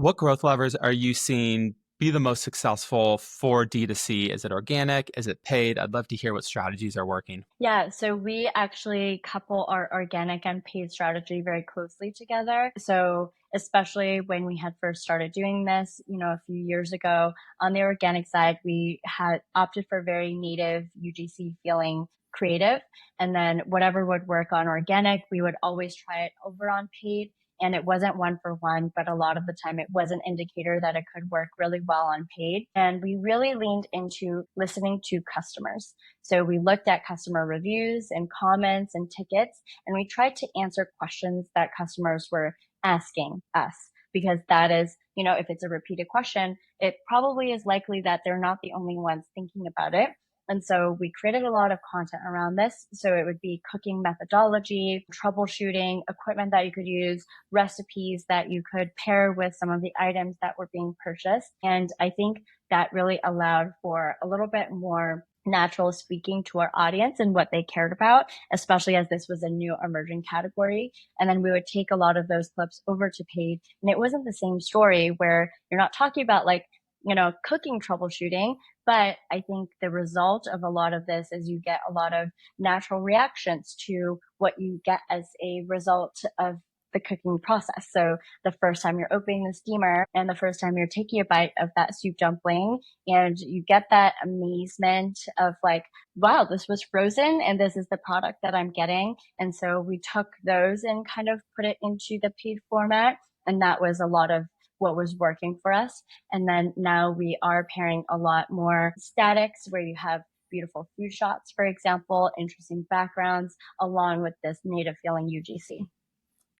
What growth levers are you seeing be the most successful for D2C? Is it organic? Is it paid? I'd love to hear what strategies are working. Yeah, so we actually couple our organic and paid strategy very closely together. So, especially when we had first started doing this, a few years ago, on the organic side, we had opted for very native UGC feeling creative. And then whatever would work on organic, we would always try it over on paid. And it wasn't one for one, but a lot of the time it was an indicator that it could work really well on paid. And we really leaned into listening to customers. So we looked at customer reviews and comments and tickets, and we tried to answer questions that customers were asking us because that is, if it's a repeated question, it probably is likely that they're not the only ones thinking about it. And so we created a lot of content around this. So it would be cooking methodology, troubleshooting, equipment that you could use, recipes that you could pair with some of the items that were being purchased. And I think that really allowed for a little bit more natural speaking to our audience and what they cared about, especially as this was a new emerging category. And then we would take a lot of those clips over to paid. And it wasn't the same story where you're not talking about like, cooking troubleshooting. But I think the result of a lot of this is you get a lot of natural reactions to what you get as a result of the cooking process. So the first time you're opening the steamer and the first time you're taking a bite of that soup dumpling and you get that amazement of like, wow, this was frozen and this is the product that I'm getting. And so we took those and kind of put it into the paid format. And that was a lot of what was working for us. And then now we are pairing a lot more statics where you have beautiful food shots, for example, interesting backgrounds, along with this native feeling UGC.